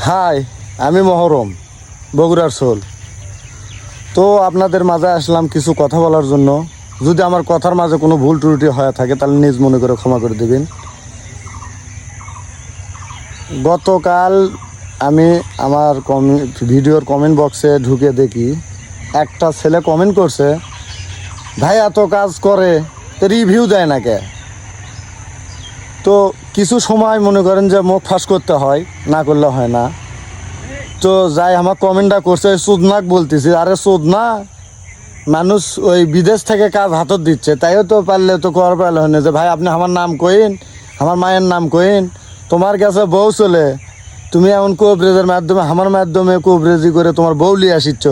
High, আমি মহরম, বগুড়ার soul. তো আপনাদের মাঝে আসলাম কিছু কথা বলার জন্য। যদি আমার কথার মাঝে কোনো ভুল ত্রুটি হয়ে থাকে তাহলে নিজ মনে করে ক্ষমা করে দেবেন। গতকাল আমি আমার ভিডিওর কমেন্ট বক্সে ঢুকে দেখি একটা ছেলে কমেন্ট করছে, ভাই এত কাজ করে তো রিভিউ দেয় না কে। তো কিছু সময় মনে করেন যে মুখ ফাঁস করতে হয়, না করলে হয় না। তো যাই আমার কমেন্টটা করছে চোদনাক বলতেছি, আরে চোদনা মানুষ ওই বিদেশ থেকে কাজ হাতত দিচ্ছে, তাইও তো পারলে তো কর পারলে হয় না যে ভাই আপনি আমার নাম কইন, আমার মায়ের নাম কইন, তোমার কাছে বউ চলে, তুমি এমন কোভরেজের মাধ্যমে আমার মাধ্যমে কোভরেজি করে তোমার বউ লিয়ে আসিচ্ছ।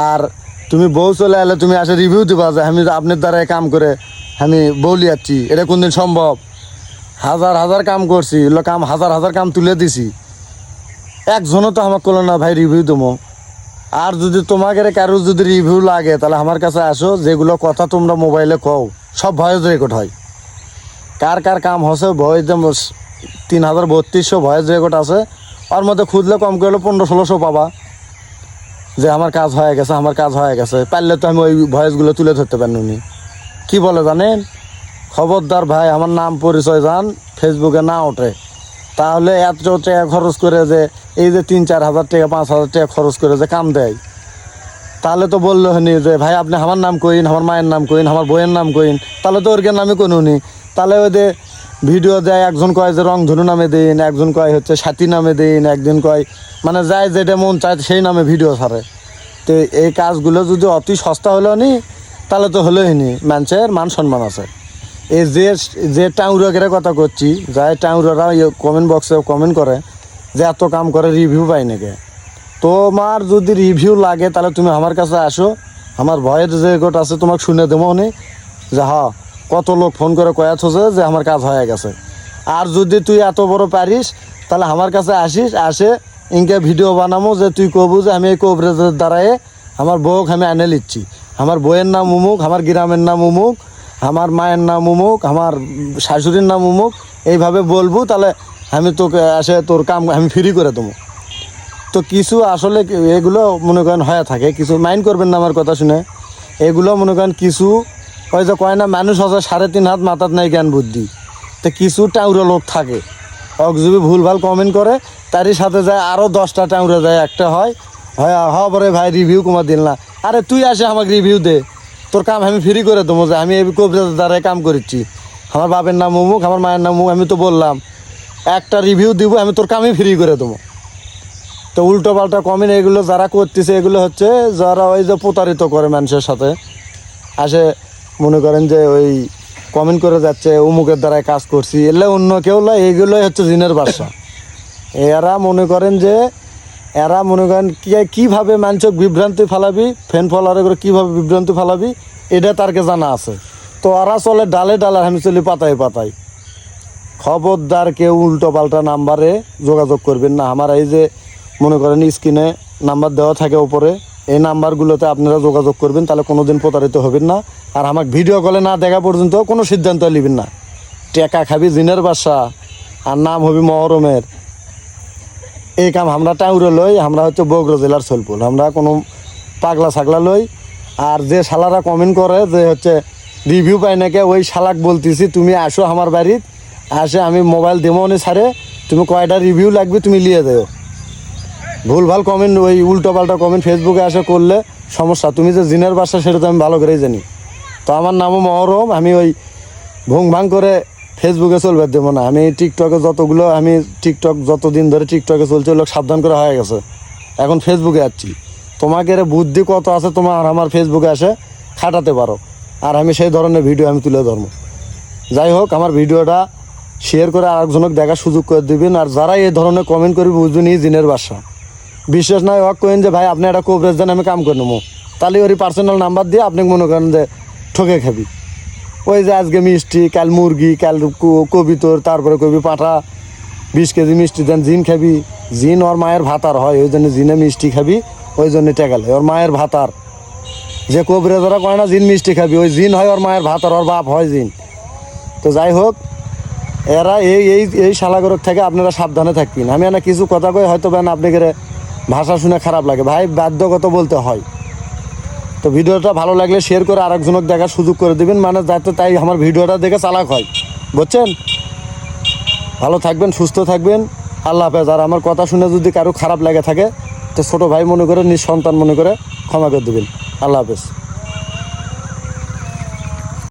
আর তুমি বউ চলে এলে তুমি আসে রিভিউ দিবা যে আমি আপনার দ্বারাই কাম করে আমি বউ লিয়াচ্ছি। এটা কোনদিন সম্ভব? হাজার হাজার কাম করছি, এগুলো কাম হাজার হাজার কাম তুলে দিছি, একজনও তো আমাকে করলো না ভাই রিভিউ দেবো। আর যদি তোমাকে কারো যদি রিভিউ লাগে তাহলে আমার কাছে আসো, যেগুলো কথা তোমরা মোবাইলে কও সব ভয়েস রেকর্ড হয়। কার কার কাম হচ্ছে ভয়েস 3032 ভয়েস রেকর্ড আছে, ওর মধ্যে খুঁজলে কম করলে 1500-1600 পাবা যে আমার কাজ হয়ে গেছে, আমার কাজ হয়ে গেছে। পারলে তো আমি ওই ভয়েসগুলো তুলে ধরতে পারিনি। কি বলে জানেন? খবরদার ভাই আমার নাম পরিচয় যান ফেসবুকে না ওঠে, তাহলে এত টাকা খরচ করে যে এই যে 3-4 হাজার টাকা 5,000 টাকা খরচ করে যে কাম দেয়, তাহলে তো বললো হনি যে ভাই আপনি আমার নাম কইন, আমার মায়ের নাম কইন, আমার বইয়ের নাম কইন, তাহলে তো ওর নামে কোনুনি। তাহলে ওই যে ভিডিও দেয়, একজন কয় যে রংধনু নামে দিন, একজন কয় হচ্ছে সাথী নামে দিন, একদিন কয় মানে যায় যেটা মন চায় সেই নামে ভিডিও ছাড়ে। তো এই কাজগুলো যদি অতি সস্তা হলো নি তাহলে তো হলোই নি, মানুষের মান সম্মান আছে। এই যে টাউরাগের কথা করছি, যাই টাউরারা কমেন্ট বক্সে কমেন্ট করে যে এত কাম করে রিভিউ পাই নাকি। তোমার যদি রিভিউ লাগে তাহলে তুমি আমার কাছে আসো, আমার ভয়ের যে রেকর্ড আছে তোমাকে শুনে দেবো নি যে হ্যাঁ কত লোক ফোন করে কয়াছে যে আমার কাজ হয়ে গেছে। আর যদি তুই এত বড় পারিস তাহলে আমার কাছে আসিস, আসে ইনকে ভিডিও বানাবো যে তুই কবু যে আমি এই কোভরেজের দ্বারায় আমার বউকে আমি এনে নিচ্ছি, আমার বইয়ের নাম উমুক, আমার গ্রামের নাম উমুক, আমার মায়ের নাম উমুক, আমার শাশুড়ির নাম উমুক, এইভাবে বলবো, তাহলে আমি তোকে আসে তোর কাম আমি ফ্রি করে দেবো। তো কিছু আসলে এগুলো মনে করেন হয়ে থাকে, কিছু মাইন্ড করবেন না আমার কথা শুনে। এগুলো মনে করেন কিছু ওই যে কয় না মানুষ হচ্ছে 3.5 হাত মাথার নাই জ্ঞান বুদ্ধি। তো কিছু টাউরা লোক থাকে অকজুবি ভুলভাল কমেন্ট করে, তারই সাথে যায় আরও 10টা টাউরা যায়, একটা হয় বরে ভাই রিভিউ কমা দিল না। আরে তুই আসে আমাকে রিভিউ দে, তোর কাম আমি ফ্রি করে দেবো যে আমি এই কবিতার দ্বারাই কাম করেছি, আমার বাপের নাম অমুক, আমার মায়ের নাম অমুক, আমি তো বললাম একটা রিভিউ দিব, আমি তোর কামই ফ্রি করে দেবো। তো উল্টো পাল্টা কমেন্ট এগুলো যারা করতেছে এগুলো হচ্ছে যারা ওই যে প্রতারিত করে মানুষের সাথে আসে, মনে করেন যে ওই কমেন্ট করে যাচ্ছে অমুকের দ্বারাই কাজ করছি, এলে অন্য কেউ নয়, এগুলোই হচ্ছে জিনের বাসা। এরা মনে করেন কীভাবে মানুষক বিভ্রান্তি ফালাবি, ফ্যান ফলোয়ার করে কীভাবে বিভ্রান্তি ফালাবি এটা তারকে জানা আছে। তো ওরা চলে ডালে ডালে, আমি চলি পাতায় পাতায়। খবরদার কেউ উল্টো পাল্টা নাম্বারে যোগাযোগ করবেন না। আমার এই যে মনে করেন স্ক্রিনে নাম্বার দেওয়া থাকে ওপরে, এই নাম্বারগুলোতে আপনারা যোগাযোগ করবেন, তাহলে কোনো দিন প্রতারিত হবেন না। আর আমাকে ভিডিও কলে না দেখা পর্যন্ত কোনো সিদ্ধান্ত নেবেন না। টেকা খাবি জিনের বাসা, আর নাম হবি মহরমের। এই কাম আমরা টাউরে লই, আমরা হচ্ছে বগুড়া জেলার সোলপুর, আমরা কোনো পাগলা ছাগলা লই। আর যে শালারা কমেন্ট করে যে হচ্ছে রিভিউ পাই নাকি, ওই শালাক বলতেছি তুমি আসো আমার বাড়ির, আসে আমি মোবাইল দেবো নি ছাড়ে, তুমি কয়টা রিভিউ লাগবে তুমি লিয়ে দেও। ভুলভাল কমেন্ট ওই উল্টো পাল্টা কমেন্ট ফেসবুকে আসে করলে সমস্যা। তুমি যে জিনের বাসা সেটা তো আমি ভালো করেই জানি। তো আমার নামও মহরম, আমি ওই ভুং ভাং করে ফেসবুকে চলবে দেবো না। আমি টিকটকে আমি টিকটক যতদিন ধরে টিকটকে চলছে লোক সাবধান করে হয়ে গেছে, এখন ফেসবুকে যাচ্ছি। তোমাকে বুদ্ধি কত আছে তোমার আমার ফেসবুকে আসে খাটাতে পারো, আর আমি সেই ধরনের ভিডিও আমি তুলে ধরবো। যাই হোক, আমার ভিডিওটা শেয়ার করে আরেকজনকে দেখার সুযোগ করে দিবেন। আর যারা এই ধরনের কমেন্ট করবে বুঝবেন এই জিনের বাসা। বিশেষ নয় হক কইন যে ভাই আপনি একটা কোভরেজ দেন আমি কাম করে নেবো, তাহলে ওরই পার্সোনাল নাম্বার দিয়ে আপনি মনে করেন যে ঠকে খাবি। ওই যে আজকে মিষ্টি, কাল মুরগি, কাল কবিতর, তারপরে কবি পাঁঠা 20 কেজি মিষ্টি দেন, জিন খাবি। জিন ওর মায়ের ভাতার হয়, ওই জন্য জিনে মিষ্টি খাবি, ওই জন্য টেকালে ওর মায়ের ভাতার। যে কোভরেজরা কয় না জিন মিষ্টি খাবি, ওই জিন হয় ওর মায়ের ভাতার, ওর বাপ হয় জিন। তো যাই হোক, এরা এই এই এই শালাগরক থেকে আপনারা সাবধানে থাকবেন। আমি না কিছু কথা কই হয়তো বেন আপনাদের ভাষা শুনে খারাপ লাগে, ভাই বাধ্যগত বলতে হয়। তো ভিডিওটা ভালো লাগলে শেয়ার করে আরেকজনক দেখার সুযোগ করে দিবেন, মানে যাতে তাই আমার ভিডিওটা দেখে চালাক হয়, বুঝছেন? ভালো থাকবেন, সুস্থ থাকবেন, আল্লাহ হাফেজ। আর আমার কথা শুনে যদি কারো খারাপ লাগে থাকে তো ছোটো ভাই মনে করে, নিঃসন্তান মনে করে ক্ষমা করে দেবেন। আল্লাহ হাফেজ।